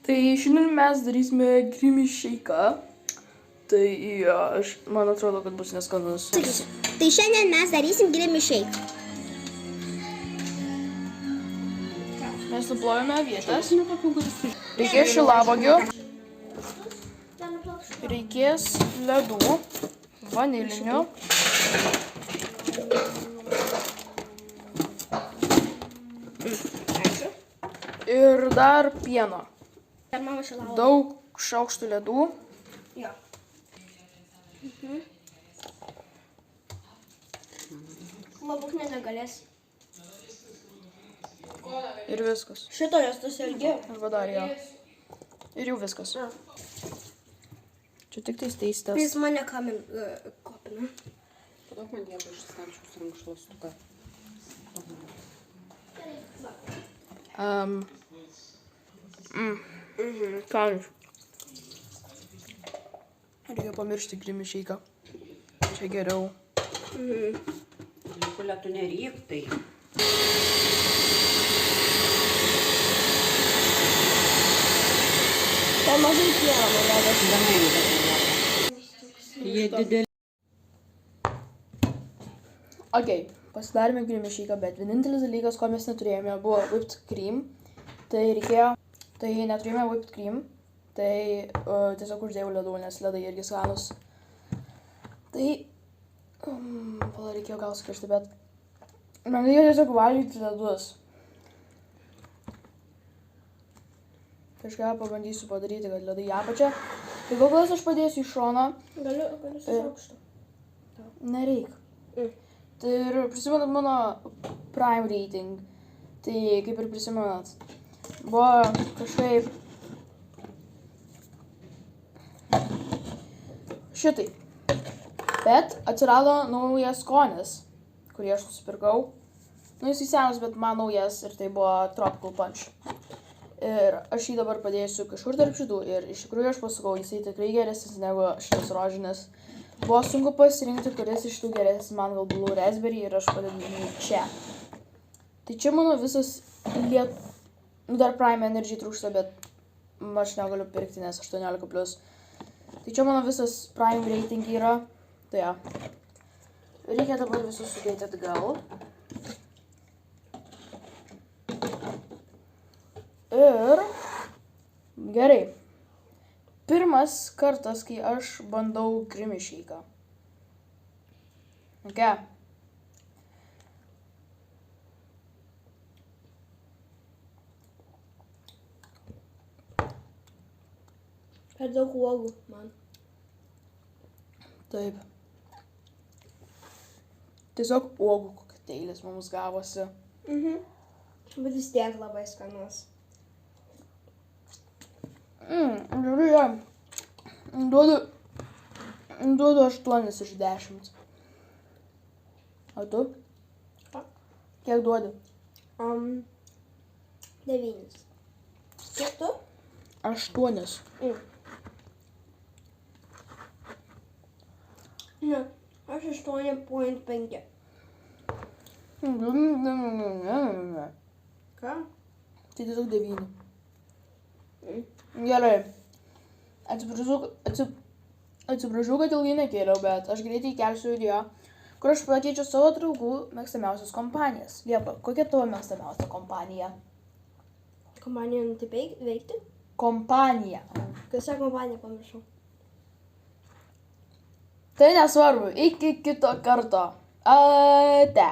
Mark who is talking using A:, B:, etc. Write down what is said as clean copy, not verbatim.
A: Tai šiandien mes darysime grimy šeiką. Tai man atrodo, kad bus neskanus.
B: Tai šiandien mes darysim grimy šeiką.
A: Mes nuplojame vietas. Reikės šilavagių. Reikės ledų, vanilinių. Ir dar pieno. Daug šaukštų ledų.
B: Jo. Labuk negalės.
A: Ir viskas.
B: Šito jos tas ilgi.
A: Arba dar jo. Ir jau viskas. Čia tik tais teistas.
B: Jis mane kopina.
C: Paduok man dievą iš stalčiaus rankšluostuką.
A: Skanius. Reikia pamiršti grimy šeiką. Čia geriau.
C: Nikulė, tu neryk tai.
B: Tai mažai pieno, man rodos.
C: Jie dideli.
A: Ok, pasidarėme grimy šeiką, bet vienintelis dalykas, ko mes neturėjome, buvo whipped cream. Tai reikėjo, tai neturėjome whipped cream. Tai tiesiog uždėjau ledų, nes ledai irgi skanus. Tai, reikėjo gal sukišti, bet man reikia tiesiog valgyti ledus. Kažką pabandysiu padaryti, kad ledai į apačią. Tai galbūt aš padėsiu į šoną.
B: Galiu su šaukštu.
A: Nereik. Tai ir prisimenat mano Prime rating. Tai kaip ir prisimenat. Buvo kažkaip šitai. Bet atsirado naujas skonis, kurį aš nusipirkau. Nu, jis senas, bet man naujas ir tai buvo Tropical Punch. Ir aš jį dabar padėsiu kažkur tarp šitų ir iš tikrųjų aš pasakau, jisai tikrai geresnis negu šitas rožinis. Buvo sunku pasirinkti, kuris iš tų geresnis, man gal Blue Raspberry ir aš padedinu čia. Tai čia mano visas dar Prime Energy trūksta, bet aš negaliu pirkti, nes 18+. Tai čia mano visas Prime rating yra. Tai ja. Reikia dabar visus sudėti atgal. Ir gerai. Pirmas kartas, kai aš bandau grimy šeiką. Ok.
B: Per daug uogų man.
A: Taip. Tiesiog uogų kokteilis mums gavosi.
B: Bet vis tiek labai skanus.
A: Žiūrėjau. Duodu 8 iš 10. O tu?
B: Ką?
A: Kiek duodi?
B: 9. Kiek tu?
A: 8.
B: Ne, aš 8,5. Ką?
A: Tai tiesiog 9. Gerai. Atsiprašau, kad ilgai nekėliau, bet aš greitai kelsiu video, kur aš pakeičiu savo draugų mėgstamiausias kompanijas. Liepa, kokia tavo mėgstamiausia kompanija?
B: Kompanija taip veikti?
A: Kompanija.
B: Kas tą kompaniją pamiršau?
A: Tai nesvarbu, iki kito karto. Ate.